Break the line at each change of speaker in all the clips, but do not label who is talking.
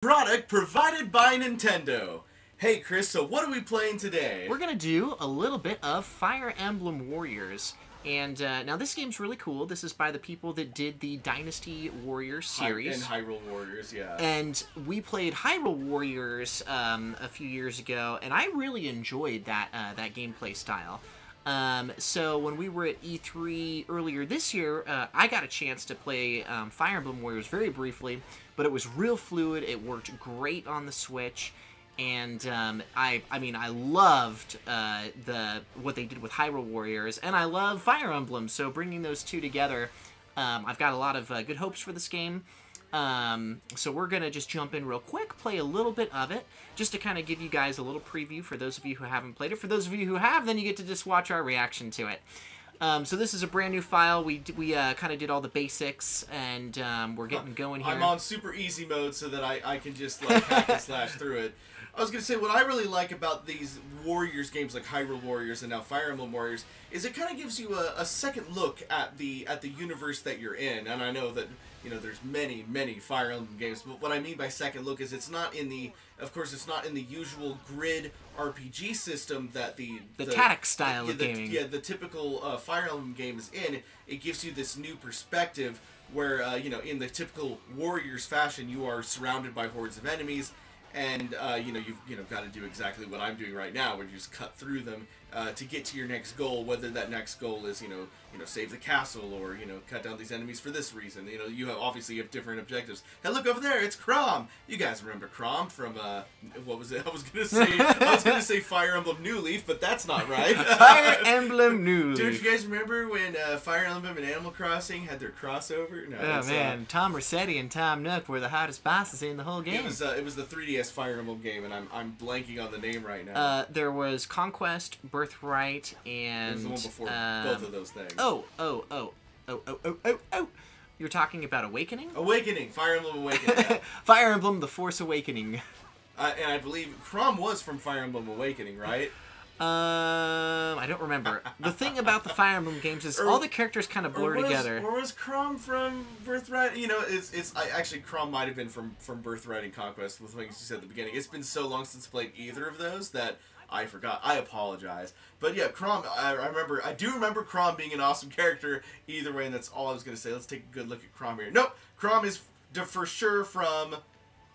Product provided by Nintendo. Hey Chris, so what are we playing today?
We're going to do a little bit of Fire Emblem Warriors. And now this game's really cool. This is by the people that did the Dynasty Warriors series.
And Hyrule Warriors, yeah.
And we played Hyrule Warriors a few years ago, and I really enjoyed that gameplay style. So when we were at E3 earlier this year, I got a chance to play Fire Emblem Warriors very briefly, but it was real fluid. It worked great on the Switch. And I mean, I loved what they did with Hyrule Warriors, and I love Fire Emblem. So bringing those two together, I've got a lot of good hopes for this game. So we're gonna just jump in real quick, play a little bit of it, just to kind of give you guys a little preview for those of you who haven't played it. For those of you who have, then you get to just watch our reaction to it. So this is a brand new file. We kind of did all the basics, and we're getting going here.
I'm on super easy mode so that I can just like hack and slash through it. I was going to say, what I really like about these Warriors games like Hyrule Warriors and now Fire Emblem Warriors is it kind of gives you a second look at the universe that you're in. And I know that, you know, there's many Fire Emblem games, but what I mean by second look is it's not in the, of course, it's not in the usual grid RPG system that the
tactic style of gaming.
Yeah, the typical Fire Emblem game is in. It gives you this new perspective where, you know, in the typical Warriors fashion, you are surrounded by hordes of enemies. And you've got to do exactly what I'm doing right now, where you just cut through them to get to your next goal. Whether that next goal is save the castle or cut down these enemies for this reason. You obviously have different objectives. Hey, look over there, it's Chrom. You guys remember Chrom from what was it? I was gonna say Fire Emblem New Leaf, but that's not right.
Fire Emblem New Leaf.
Don't you guys remember when Fire Emblem and Animal Crossing had their crossover? No,
oh man, Tom Rossetti and Tom Nook were the hottest bosses in the whole game.
It was the 3DS Fire Emblem game, and I'm blanking on the name right now.
There was Conquest, Birthright, and
it was the one before both of those things.
Oh! You're talking about Awakening?
Awakening, Fire Emblem Awakening. Yeah.
Fire Emblem: The Force Awakening.
And I believe Chrom was from Fire Emblem Awakening, right?
I don't remember. The thing about the Fire Emblem games is all the characters kind of blur together.
Or was Chrom from Birthright? Actually Chrom might have been from Birthright and Conquest, with things you said at the beginning. It's been so long since I played either of those that I forgot. I apologize. But yeah, Chrom, I do remember Chrom being an awesome character either way, and that's all I was going to say. Let's take a good look at Chrom here. Nope, Chrom is for sure from...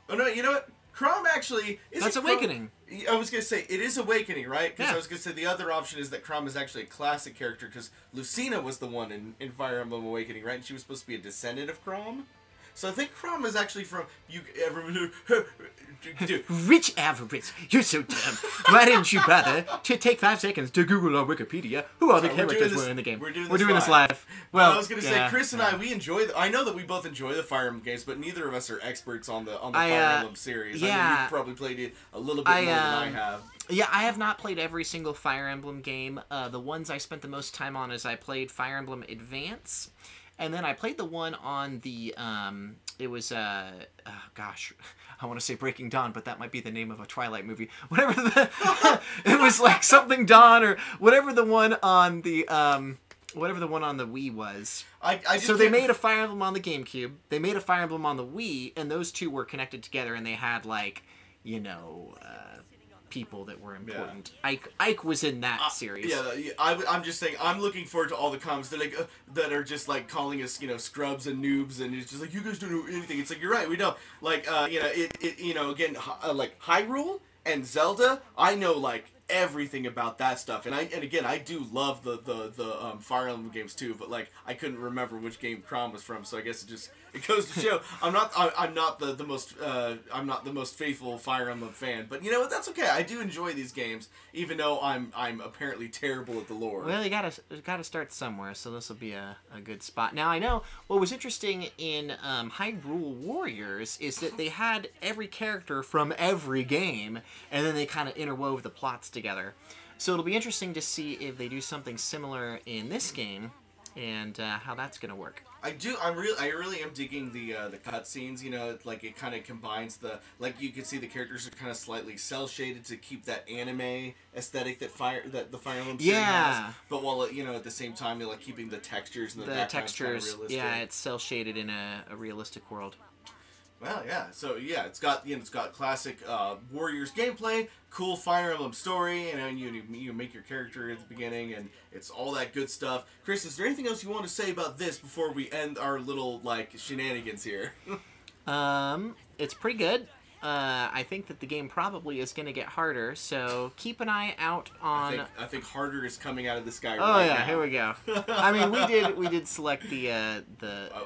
Oh no, you know what? Chrom actually...
That's Awakening.
I was going to say, it is Awakening, right? Because
yeah.
I was going to say the other option is that Chrom is actually a classic character, because Lucina was the one in Fire Emblem Awakening, right? And she was supposed to be a descendant of Chrom. So I think Chrom is actually from...
Rich Average, you're so dumb. Why didn't you bother to take 5 seconds to Google on Wikipedia who all the characters were in the game?
We're doing this
live. Well,
I was going to say, Chris and I, we enjoy... I know that we both enjoy the Fire Emblem games, but neither of us are experts on the Fire Emblem series.
Yeah.
I know you've probably played it a little bit more than I have.
Yeah, I have not played every single Fire Emblem game. The ones I spent the most time on is I played Fire Emblem Advance, and then I played the one on the, it was, gosh, I want to say Breaking Dawn, but that might be the name of a Twilight movie. Whatever it was like something Dawn, or whatever the one on the, Wii was. So they made a Fire Emblem on the GameCube, they made a Fire Emblem on the Wii, and those two were connected together, and they had, like, people that were important. Yeah. Ike was in that series.
Yeah, I'm just saying, I'm looking forward to all the comments that that are just like calling us, scrubs and noobs, and it's just like, you guys don't know anything. It's like, you're right, we don't. Like, again, like Hyrule and Zelda, I know like everything about that stuff, and again, I do love the Fire Emblem games too, but like I couldn't remember which game Chrom was from, so I guess it goes to show I'm not the most faithful Fire Emblem fan, but you know what, that's okay. I do enjoy these games, even though I'm apparently terrible at the lore.
Well, you gotta start somewhere, so this will be a good spot. Now, I know what was interesting in Hyrule Warriors is that they had every character from every game, and then they kind of interwove the plots together. So it'll be interesting to see if they do something similar in this game, and how that's gonna work.
I really am digging the cutscenes. Like it kind of combines like you can see the characters are kind of slightly cel shaded to keep that anime aesthetic that the Fire Emblem series has. But while at the same time you're like keeping the textures and the backgrounds kind of realistic.
Yeah, it's cel shaded in a realistic world.
Well, yeah. So yeah, it's got classic Warriors gameplay, cool Fire Emblem story, and you make your character at the beginning, and it's all that good stuff. Chris, is there anything else you want to say about this before we end our little like shenanigans here?
It's pretty good. I think that the game probably is going to get harder, so keep an eye out on.
I think harder is coming out of the sky.
Oh
right
yeah,
now.
here we go. I mean, we did select the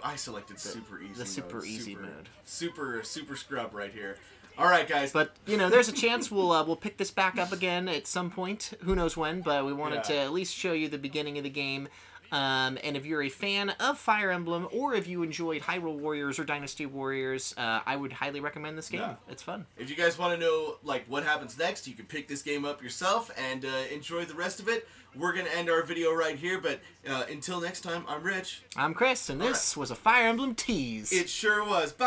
I selected super easy.
the super
mode.
easy mode.
Super scrub right here. All right, guys.
But there's a chance we'll pick this back up again at some point. Who knows when? But we wanted to at least show you the beginning of the game. And if you're a fan of Fire Emblem, or if you enjoyed Hyrule Warriors or Dynasty Warriors, I would highly recommend this game. Yeah. It's fun.
If you guys want to know like what happens next, you can pick this game up yourself and enjoy the rest of it. We're going to end our video right here, but until next time, I'm Rich.
I'm Chris, and this was a Fire Emblem tease.
It sure was. Bye.